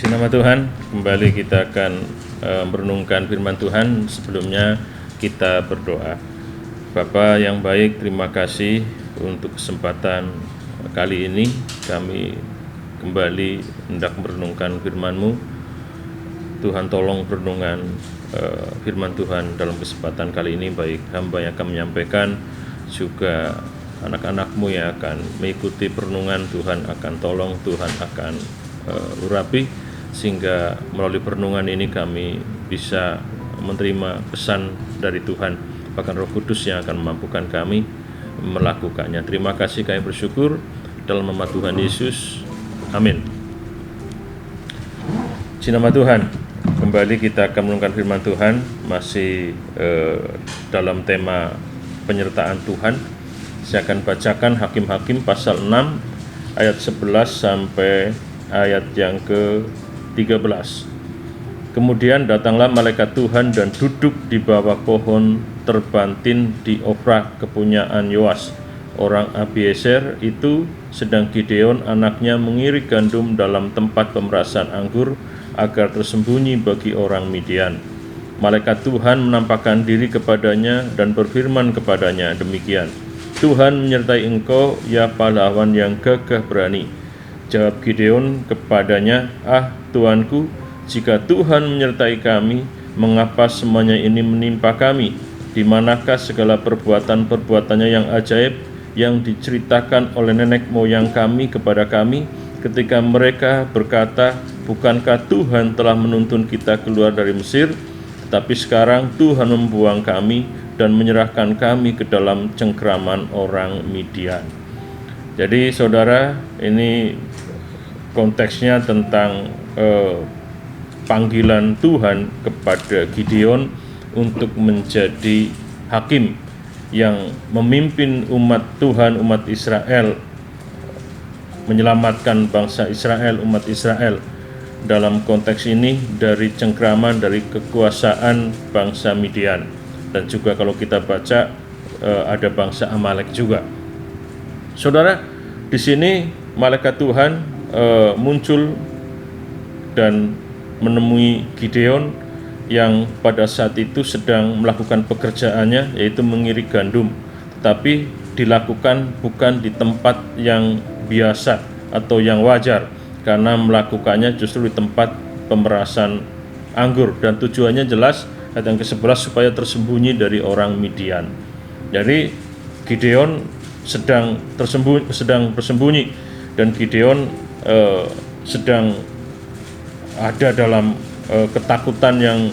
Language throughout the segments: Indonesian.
Puji nama Tuhan, kembali kita akan merenungkan firman Tuhan. Sebelumnya kita berdoa. Bapa yang baik, terima kasih untuk kesempatan kali ini. Kami kembali hendak merenungkan firman-Mu. Tuhan tolong perenungan firman Tuhan dalam kesempatan kali ini, baik hamba yang akan menyampaikan, juga anak-anak-Mu yang akan mengikuti perenungan. Tuhan akan tolong, Tuhan akan urapi, sehingga melalui perenungan ini kami bisa menerima pesan dari Tuhan, bahkan Roh Kudus yang akan memampukan kami melakukannya. Terima kasih, kami bersyukur dalam nama Tuhan Yesus, amin. Puji nama Tuhan, kembali kita akan merenungkan firman Tuhan, masih dalam tema penyertaan Tuhan. Saya akan bacakan Hakim-Hakim pasal 6 ayat 11 sampai ayat yang ke-13. Kemudian datanglah malaikat Tuhan dan duduk di bawah pohon terbantin di Ofrah kepunyaan Yoas orang Abiezer itu, sedang Gideon anaknya mengirik gandum dalam tempat pemerasan anggur agar tersembunyi bagi orang Midian. Malaikat Tuhan menampakkan diri kepadanya dan berfirman kepadanya demikian, Tuhan menyertai engkau, ya pahlawan yang gagah berani. Jawab Gideon kepadanya, Tuanku, jika Tuhan menyertai kami, mengapa semuanya ini menimpa kami? Di manakah segala perbuatan-perbuatannya yang ajaib yang diceritakan oleh nenek moyang kami kepada kami, ketika mereka berkata, bukankah Tuhan telah menuntun kita keluar dari Mesir? Tetapi sekarang Tuhan membuang kami dan menyerahkan kami ke dalam cengkraman orang Midian. Jadi saudara, ini konteksnya tentang panggilan Tuhan kepada Gideon untuk menjadi hakim yang memimpin umat Tuhan, umat Israel, menyelamatkan bangsa Israel, umat Israel dalam konteks ini dari cengkraman, dari kekuasaan bangsa Midian. Dan juga kalau kita baca ada bangsa Amalek juga. Saudara, di sini malaikat Tuhan muncul dan menemui Gideon yang pada saat itu sedang melakukan pekerjaannya, yaitu mengirik gandum, tetapi dilakukan bukan di tempat yang biasa atau yang wajar, karena melakukannya justru di tempat pemerasan anggur, dan tujuannya jelas, ayat yang ke-11, supaya tersembunyi dari orang Midian. Jadi Gideon sedang bersembunyi, dan Gideon sedang ada dalam ketakutan yang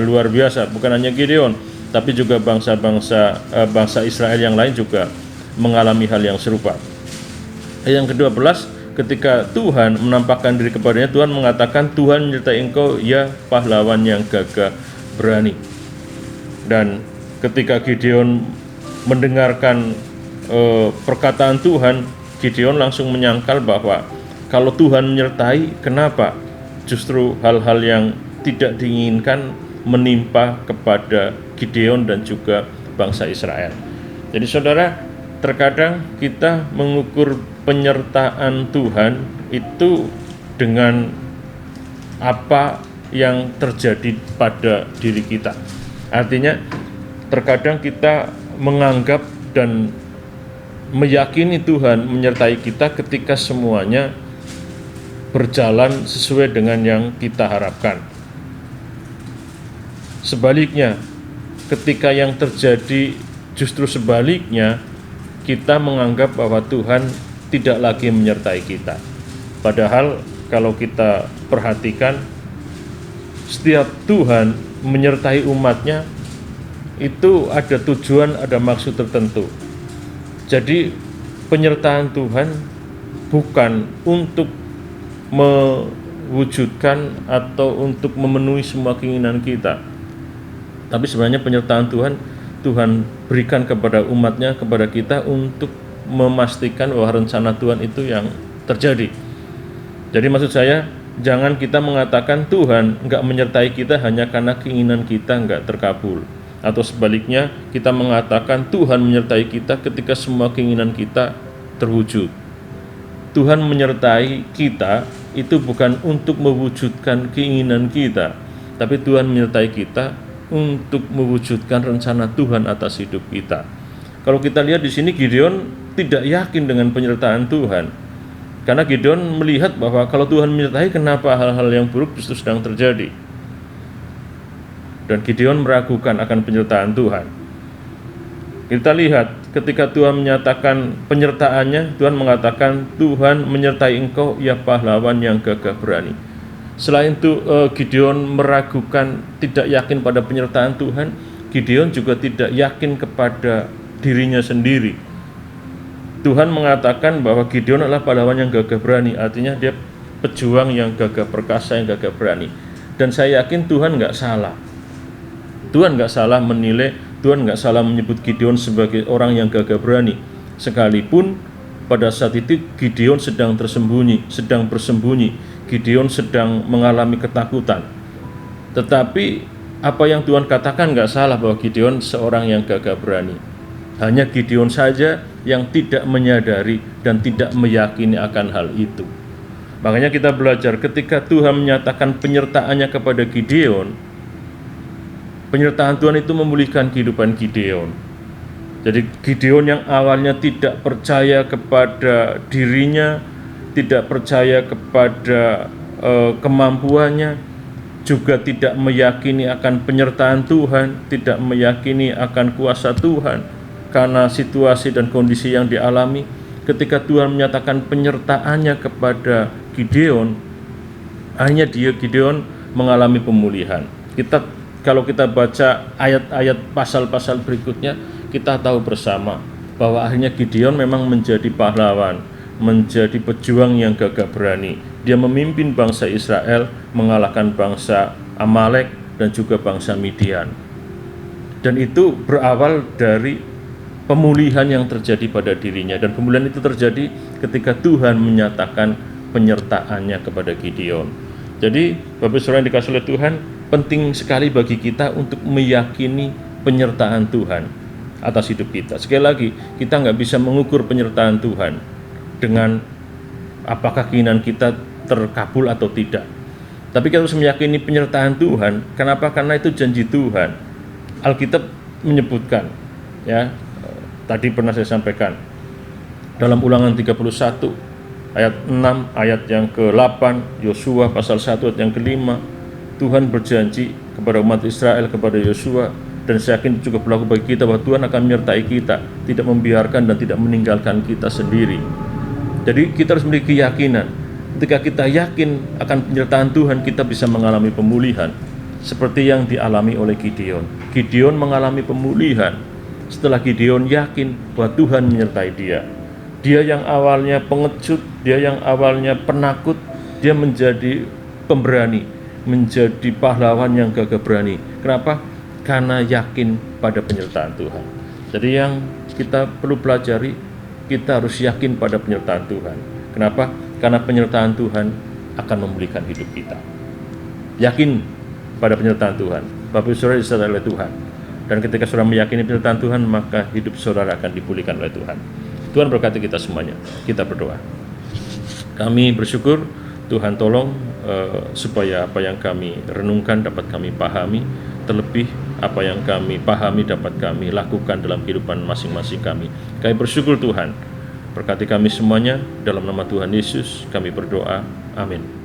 luar biasa. Bukan hanya Gideon, tapi juga bangsa Israel yang lain juga mengalami hal yang serupa. Yang ke-12, ketika Tuhan menampakkan diri kepadanya, Tuhan mengatakan, Tuhan menyertai engkau, ya pahlawan yang gagah berani. Dan ketika Gideon mendengarkan perkataan Tuhan, Gideon langsung menyangkal bahwa kalau Tuhan menyertai, kenapa justru hal-hal yang tidak diinginkan menimpa kepada Gideon dan juga bangsa Israel. Jadi saudara, terkadang kita mengukur penyertaan Tuhan itu dengan apa yang terjadi pada diri kita. Artinya terkadang kita menganggap dan meyakini Tuhan menyertai kita ketika semuanya berjalan sesuai dengan yang kita harapkan. Sebaliknya, ketika yang terjadi justru sebaliknya, kita menganggap bahwa Tuhan tidak lagi menyertai kita. Padahal kalau kita perhatikan, setiap Tuhan menyertai umatnya itu ada tujuan, ada maksud tertentu. Jadi penyertaan Tuhan bukan untuk mewujudkan atau untuk memenuhi semua keinginan kita, tapi sebenarnya penyertaan Tuhan berikan kepada umatnya, kepada kita, untuk memastikan bahwa rencana Tuhan itu yang terjadi. Jadi maksud saya, jangan kita mengatakan Tuhan enggak menyertai kita hanya karena keinginan kita enggak terkabul, atau sebaliknya kita mengatakan Tuhan menyertai kita ketika semua keinginan kita terwujud. Tuhan menyertai kita itu bukan untuk mewujudkan keinginan kita, tapi Tuhan menyertai kita untuk mewujudkan rencana Tuhan atas hidup kita. Kalau kita lihat di sini, Gideon tidak yakin dengan penyertaan Tuhan, karena Gideon melihat bahwa kalau Tuhan menyertai, kenapa hal-hal yang buruk justru sedang terjadi. Dan Gideon meragukan akan penyertaan Tuhan. Kita lihat ketika Tuhan menyatakan penyertaannya, Tuhan mengatakan, Tuhan menyertai engkau, ya pahlawan yang gagah berani. Selain itu Gideon meragukan, tidak yakin pada penyertaan Tuhan, Gideon juga tidak yakin kepada dirinya sendiri. Tuhan mengatakan bahwa Gideon adalah pahlawan yang gagah berani, artinya dia pejuang yang gagah perkasa, yang gagah berani. Dan saya yakin Tuhan nggak salah. Tuhan nggak salah menilai, Tuhan nggak salah menyebut Gideon sebagai orang yang gagah berani. Sekalipun pada saat itu Gideon sedang tersembunyi, sedang bersembunyi. Gideon sedang mengalami ketakutan. Tetapi apa yang Tuhan katakan nggak salah, bahwa Gideon seorang yang gagah berani. Hanya Gideon saja yang tidak menyadari dan tidak meyakini akan hal itu. Makanya kita belajar ketika Tuhan menyatakan penyertaannya kepada Gideon, penyertaan Tuhan itu memulihkan kehidupan Gideon. Jadi Gideon yang awalnya tidak percaya kepada dirinya, tidak percaya kepada kemampuannya, juga tidak meyakini akan penyertaan Tuhan, tidak meyakini akan kuasa Tuhan karena situasi dan kondisi yang dialami. Ketika Tuhan menyatakan penyertaannya kepada Gideon, akhirnya Gideon mengalami pemulihan. Kalau kita baca ayat-ayat pasal-pasal berikutnya, kita tahu bersama bahwa akhirnya Gideon memang menjadi pahlawan, menjadi pejuang yang gagah berani. Dia memimpin bangsa Israel mengalahkan bangsa Amalek dan juga bangsa Midian. Dan itu berawal dari pemulihan yang terjadi pada dirinya. Dan pemulihan itu terjadi ketika Tuhan menyatakan penyertaannya kepada Gideon. Jadi Bapak Saudara yang dikasihi oleh Tuhan, penting sekali bagi kita untuk meyakini penyertaan Tuhan atas hidup kita. Sekali lagi, kita nggak bisa mengukur penyertaan Tuhan dengan apakah keinginan kita terkabul atau tidak. Tapi kita harus meyakini penyertaan Tuhan. Kenapa? Karena itu janji Tuhan. Alkitab menyebutkan, ya, tadi pernah saya sampaikan dalam Ulangan 31 ayat 6, ayat yang ke-8, Yosua pasal 1 ayat yang ke-5. Tuhan berjanji kepada umat Israel, kepada Yosua, dan saya yakin juga berlaku bagi kita, bahwa Tuhan akan menyertai kita, tidak membiarkan dan tidak meninggalkan kita sendiri. Jadi kita harus memiliki keyakinan. Ketika kita yakin akan penyertaan Tuhan, kita bisa mengalami pemulihan seperti yang dialami oleh Gideon. Gideon mengalami pemulihan setelah Gideon yakin bahwa Tuhan menyertai dia. Dia yang awalnya pengecut, dia yang awalnya penakut, dia menjadi pemberani, menjadi pahlawan yang gagah berani. Kenapa? Karena yakin pada penyertaan Tuhan. Jadi yang kita perlu pelajari, kita harus yakin pada penyertaan Tuhan. Kenapa? Karena penyertaan Tuhan akan memulihkan hidup kita. Yakin pada penyertaan Tuhan. Bapak Saudara disertai oleh Tuhan. Dan ketika saudara meyakini penyertaan Tuhan, maka hidup saudara akan dipulihkan oleh Tuhan. Tuhan berkati kita semuanya. Kita berdoa. Kami bersyukur Tuhan tolong supaya apa yang kami renungkan dapat kami pahami, terlebih apa yang kami pahami dapat kami lakukan dalam kehidupan masing-masing kami. Kami bersyukur Tuhan, berkati kami semuanya, dalam nama Tuhan Yesus kami berdoa, amin.